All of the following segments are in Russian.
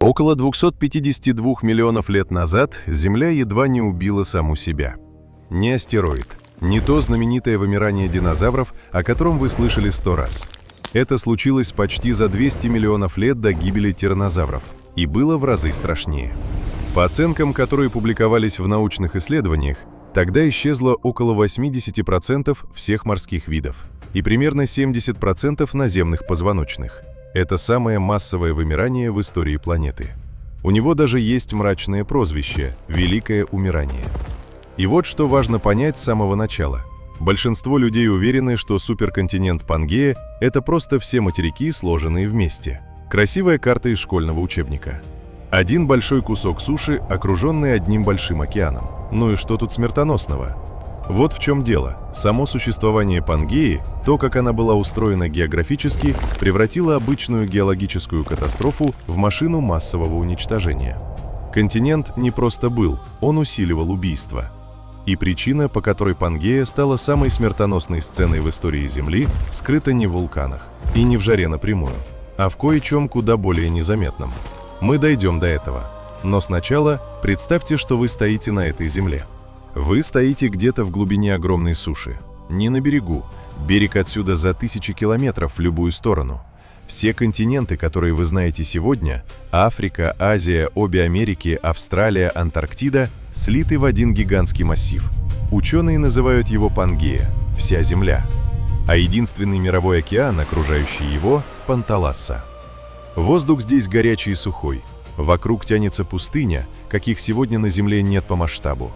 Около 252 миллионов лет назад Земля едва не убила саму себя. Не астероид, не то знаменитое вымирание динозавров, о котором вы слышали 100 раз. Это случилось почти за 200 миллионов лет до гибели тираннозавров и было в разы страшнее. По оценкам, которые публиковались в научных исследованиях, тогда исчезло около 80% всех морских видов и примерно 70% наземных позвоночных. Это самое массовое вымирание в истории планеты. У него даже есть мрачное прозвище – «Великое умирание». И вот что важно понять с самого начала. Большинство людей уверены, что суперконтинент Пангея – это просто все материки, сложенные вместе. Красивая карта из школьного учебника. Один большой кусок суши, окруженный одним большим океаном. Ну и что тут смертоносного? Вот в чем дело. Само существование Пангеи, то, как она была устроена географически, превратило обычную геологическую катастрофу в машину массового уничтожения. Континент не просто был, он усиливал убийство. И причина, по которой Пангея стала самой смертоносной сценой в истории Земли, скрыта не в вулканах и не в жаре напрямую, а в кое-чем куда более незаметном. Мы дойдем до этого. Но сначала представьте, что вы стоите на этой земле. Вы стоите где-то в глубине огромной суши. Не на берегу. Берег отсюда за тысячи километров в любую сторону. Все континенты, которые вы знаете сегодня – Африка, Азия, обе Америки, Австралия, Антарктида – слиты в один гигантский массив. Ученые называют его Пангея – вся Земля. А единственный мировой океан, окружающий его – Панталасса. Воздух здесь горячий и сухой. Вокруг тянется пустыня, каких сегодня на Земле нет по масштабу.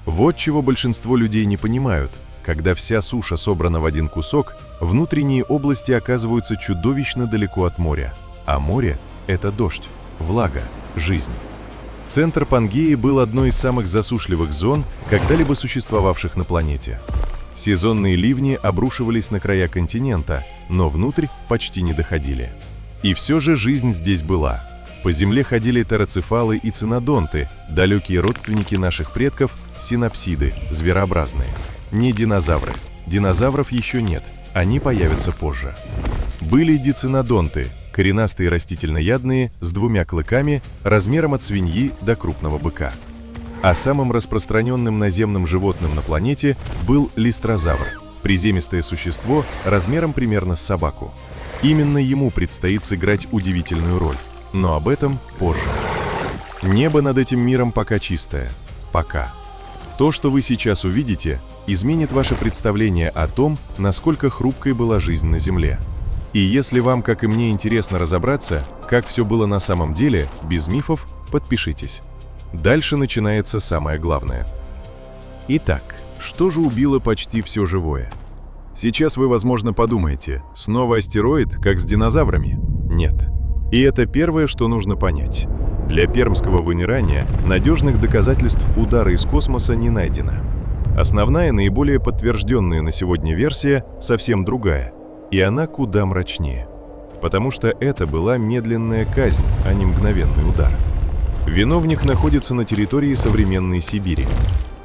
Вот чего большинство людей не понимают. Когда вся суша собрана в один кусок, внутренние области оказываются чудовищно далеко от моря. А море – это дождь, влага, жизнь. Центр Пангеи был одной из самых засушливых зон, когда-либо существовавших на планете. Сезонные ливни обрушивались на края континента, но внутрь почти не доходили. И все же жизнь здесь была. По земле ходили тероцефалы и цинодонты, далекие родственники наших предков, синапсиды, зверообразные. Не динозавры. Динозавров еще нет, они появятся позже. Были дицинодонты, коренастые растительноядные, с двумя клыками, размером от свиньи до крупного быка. А самым распространенным наземным животным на планете был листрозавр, приземистое существо размером примерно с собаку. Именно ему предстоит сыграть удивительную роль. Но об этом позже. Небо над этим миром пока чистое. Пока. То, что вы сейчас увидите, изменит ваше представление о том, насколько хрупкой была жизнь на Земле. И если вам, как и мне, интересно разобраться, как все было на самом деле, без мифов, подпишитесь. Дальше начинается самое главное. Итак, что же убило почти все живое? Сейчас вы, возможно, подумаете, снова астероид, как с динозаврами? Нет. И это первое, что нужно понять. Для пермского вымирания надежных доказательств удара из космоса не найдено. Основная, наиболее подтвержденная на сегодня версия совсем другая, и она куда мрачнее. Потому что это была медленная казнь, а не мгновенный удар. Виновник находится на территории современной Сибири.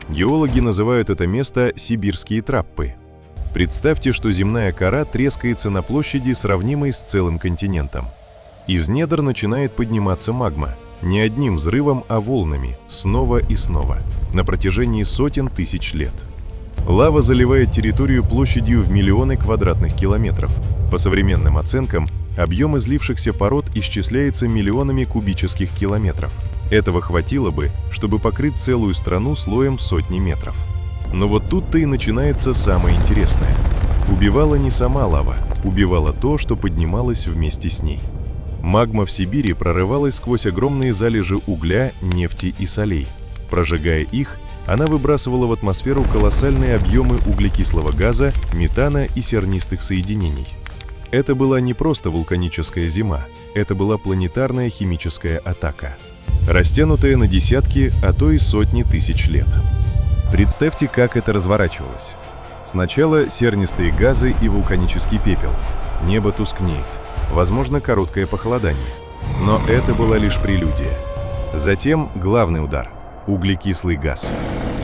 Геологи называют это место «Сибирские траппы». Представьте, что земная кора трескается на площади, сравнимой с целым континентом. Из недр начинает подниматься магма, не одним взрывом, а волнами, снова и снова, на протяжении сотен тысяч лет. Лава заливает территорию площадью в миллионы квадратных километров. По современным оценкам, объем излившихся пород исчисляется миллионами кубических километров. Этого хватило бы, чтобы покрыть целую страну слоем сотни метров. Но вот тут-то и начинается самое интересное. Убивала не сама лава, убивало то, что поднималось вместе с ней. Магма в Сибири прорывалась сквозь огромные залежи угля, нефти и солей. Прожигая их, она выбрасывала в атмосферу колоссальные объемы углекислого газа, метана и сернистых соединений. Это была не просто вулканическая зима, это была планетарная химическая атака, растянутая на десятки, а то и сотни тысяч лет. Представьте, как это разворачивалось. Сначала сернистые газы и вулканический пепел. Небо тускнеет. Возможно, короткое похолодание. Но это была лишь прелюдия. Затем главный удар – углекислый газ.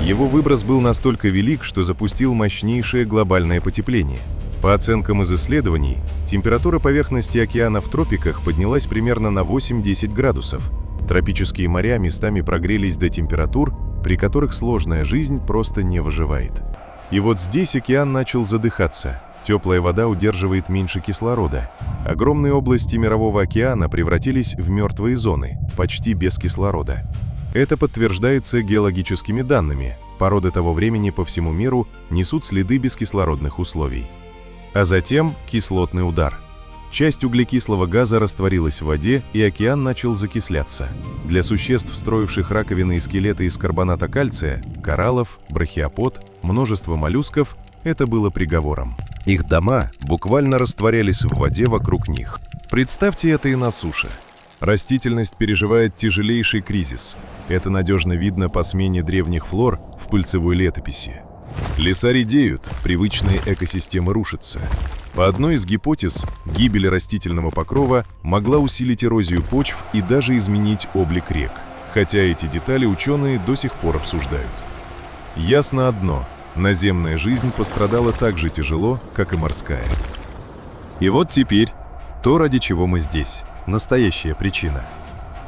Его выброс был настолько велик, что запустил мощнейшее глобальное потепление. По оценкам из исследований, температура поверхности океана в тропиках поднялась примерно на 8-10 градусов, Тропические моря местами прогрелись до температур, при которых сложная жизнь просто не выживает. И вот здесь океан начал задыхаться. Теплая вода удерживает меньше кислорода. Огромные области Мирового океана превратились в мертвые зоны, почти без кислорода. Это подтверждается геологическими данными. Породы того времени по всему миру несут следы бескислородных условий. А затем кислотный удар. Часть углекислого газа растворилась в воде, и океан начал закисляться. Для существ, строивших раковины и скелеты из карбоната кальция, кораллов, брахиопод, множества моллюсков, это было приговором. Их дома буквально растворялись в воде вокруг них. Представьте это и на суше. Растительность переживает тяжелейший кризис. Это надежно видно по смене древних флор в пыльцевой летописи. Леса редеют, привычные экосистемы рушатся. По одной из гипотез, гибель растительного покрова могла усилить эрозию почв и даже изменить облик рек, хотя эти детали ученые до сих пор обсуждают. Ясно одно – наземная жизнь пострадала так же тяжело, как и морская. И вот теперь то, ради чего мы здесь, настоящая причина.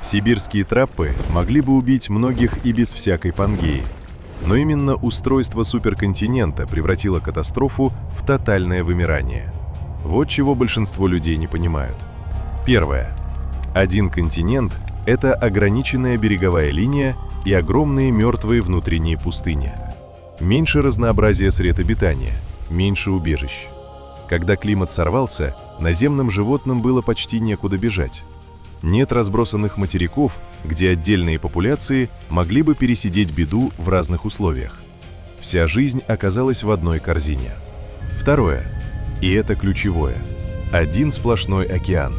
Сибирские траппы могли бы убить многих и без всякой Пангеи. Но именно устройство суперконтинента превратило катастрофу в тотальное вымирание. Вот чего большинство людей не понимают. Первое. Один континент – это ограниченная береговая линия и огромные мертвые внутренние пустыни. Меньше разнообразия сред обитания, меньше убежищ. Когда климат сорвался, наземным животным было почти некуда бежать. Нет разбросанных материков, где отдельные популяции могли бы пересидеть беду в разных условиях. Вся жизнь оказалась в одной корзине. Второе, и это ключевое, один сплошной океан.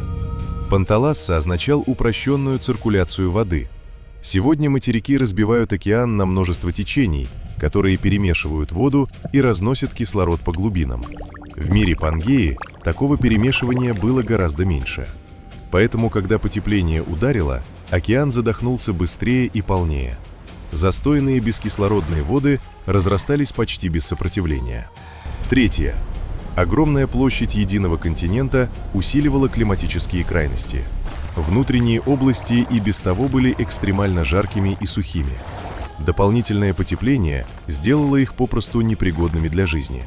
Панталасса означал упрощенную циркуляцию воды. Сегодня материки разбивают океан на множество течений, которые перемешивают воду и разносят кислород по глубинам. В мире Пангеи такого перемешивания было гораздо меньше. Поэтому, когда потепление ударило, океан задохнулся быстрее и полнее. Застойные бескислородные воды разрастались почти без сопротивления. Третье. Огромная площадь единого континента усиливала климатические крайности. Внутренние области и без того были экстремально жаркими и сухими. Дополнительное потепление сделало их попросту непригодными для жизни.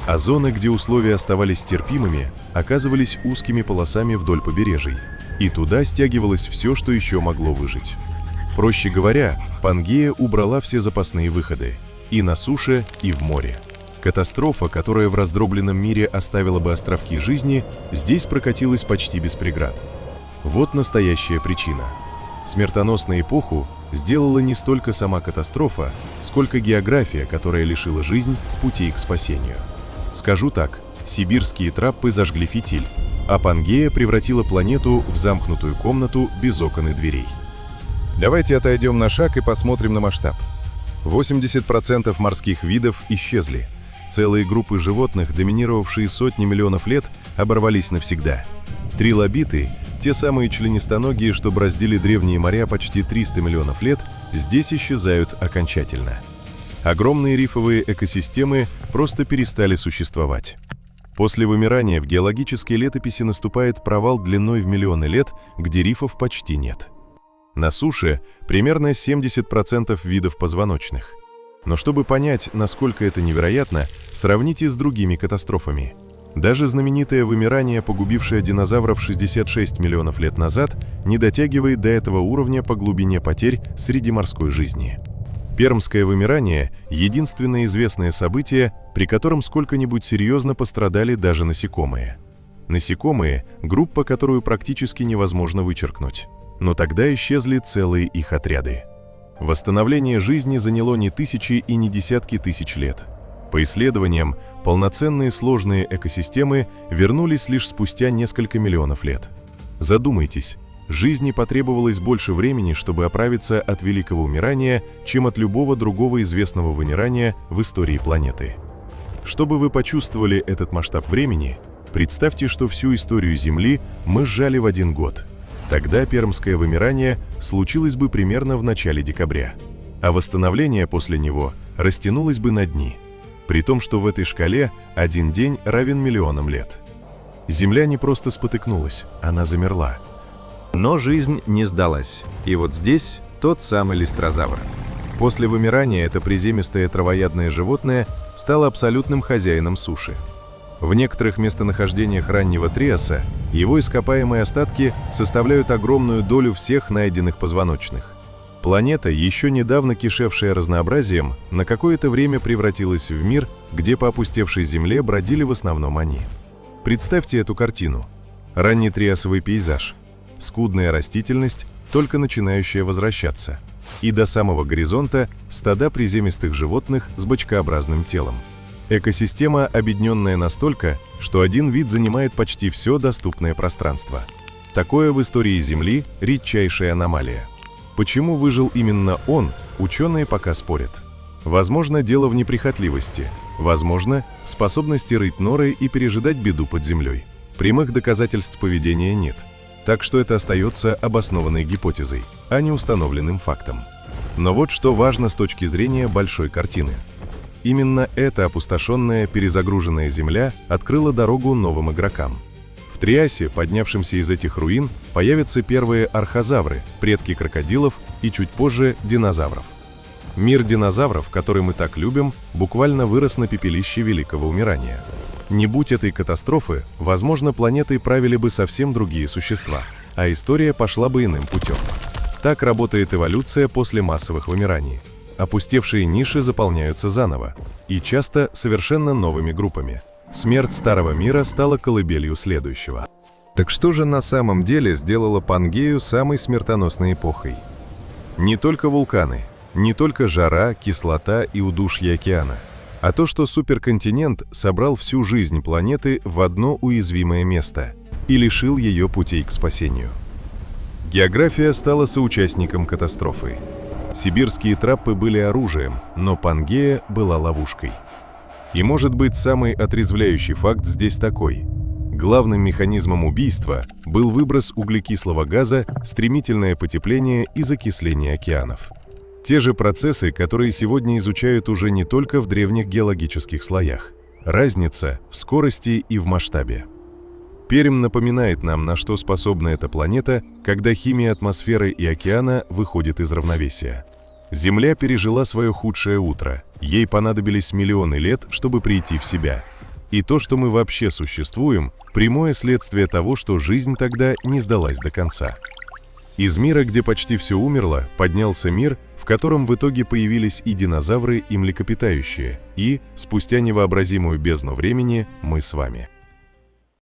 А зоны, где условия оставались терпимыми, оказывались узкими полосами вдоль побережий, и туда стягивалось все, что еще могло выжить. Проще говоря, Пангея убрала все запасные выходы и на суше, и в море. Катастрофа, которая в раздробленном мире оставила бы островки жизни, здесь прокатилась почти без преград. Вот настоящая причина. Смертоносную эпоху сделала не столько сама катастрофа, сколько география, которая лишила жизнь путей к спасению. Скажу так, сибирские траппы зажгли фитиль, а Пангея превратила планету в замкнутую комнату без окон и дверей. Давайте отойдем на шаг и посмотрим на масштаб. 80% морских видов исчезли. Целые группы животных, доминировавшие сотни миллионов лет, оборвались навсегда. Трилобиты, те самые членистоногие, что бороздили древние моря почти 300 миллионов лет, здесь исчезают окончательно. Огромные рифовые экосистемы просто перестали существовать. После вымирания в геологической летописи наступает провал длиной в миллионы лет, где рифов почти нет. На суше примерно 70% видов позвоночных. Но чтобы понять, насколько это невероятно, сравните с другими катастрофами. Даже знаменитое вымирание, погубившее динозавров 66 миллионов лет назад, не дотягивает до этого уровня по глубине потерь среди морской жизни. Пермское вымирание – единственное известное событие, при котором сколько-нибудь серьезно пострадали даже насекомые. Насекомые – группа, которую практически невозможно вычеркнуть. Но тогда исчезли целые их отряды. Восстановление жизни заняло не тысячи и не десятки тысяч лет. По исследованиям, полноценные сложные экосистемы вернулись лишь спустя несколько миллионов лет. Задумайтесь. Жизни потребовалось больше времени, чтобы оправиться от Великого умирания, чем от любого другого известного вымирания в истории планеты. Чтобы вы почувствовали этот масштаб времени, представьте, что всю историю Земли мы сжали в 1 год. Тогда пермское вымирание случилось бы примерно в начале декабря, а восстановление после него растянулось бы на дни, при том, что в этой шкале 1 день равен миллионам лет. Земля не просто спотыкнулась, она замерла. Но жизнь не сдалась, и вот здесь тот самый листрозавр. После вымирания это приземистое травоядное животное стало абсолютным хозяином суши. В некоторых местонахождениях раннего Триаса его ископаемые остатки составляют огромную долю всех найденных позвоночных. Планета, еще недавно кишевшая разнообразием, на какое-то время превратилась в мир, где по опустевшей Земле бродили в основном они. Представьте эту картину. Ранний триасовый пейзаж. Скудная растительность, только начинающая возвращаться. И до самого горизонта стада приземистых животных с бочкообразным телом. Экосистема, объединенная настолько, что один вид занимает почти все доступное пространство. Такое в истории Земли редчайшая аномалия. Почему выжил именно он, ученые пока спорят. Возможно, дело в неприхотливости, возможно, в способности рыть норы и пережидать беду под землей. Прямых доказательств поведения нет, так что это остается обоснованной гипотезой, а не установленным фактом. Но вот что важно с точки зрения большой картины. Именно эта опустошенная, перезагруженная земля открыла дорогу новым игрокам. В Триасе, поднявшемся из этих руин, появятся первые архозавры, предки крокодилов и чуть позже динозавров. Мир динозавров, который мы так любим, буквально вырос на пепелище Великого Умирания. Не будь этой катастрофы, возможно, планетой правили бы совсем другие существа, а история пошла бы иным путем. Так работает эволюция после массовых вымираний. Опустевшие ниши заполняются заново, и часто совершенно новыми группами. Смерть старого мира стала колыбелью следующего. Так что же на самом деле сделало Пангею самой смертоносной эпохой? Не только вулканы, не только жара, кислота и удушье океана, а то, что суперконтинент собрал всю жизнь планеты в одно уязвимое место и лишил ее путей к спасению. География стала соучастником катастрофы. Сибирские траппы были оружием, но Пангея была ловушкой. И может быть самый отрезвляющий факт здесь такой. Главным механизмом убийства был выброс углекислого газа, стремительное потепление и закисление океанов. Те же процессы, которые сегодня изучают уже не только в древних геологических слоях. Разница в скорости и в масштабе. Пермь напоминает нам, на что способна эта планета, когда химия атмосферы и океана выходит из равновесия. Земля пережила свое худшее утро. Ей понадобились миллионы лет, чтобы прийти в себя. И то, что мы вообще существуем, прямое следствие того, что жизнь тогда не сдалась до конца. Из мира, где почти все умерло, поднялся мир, в котором в итоге появились и динозавры, и млекопитающие, и, спустя невообразимую бездну времени, мы с вами.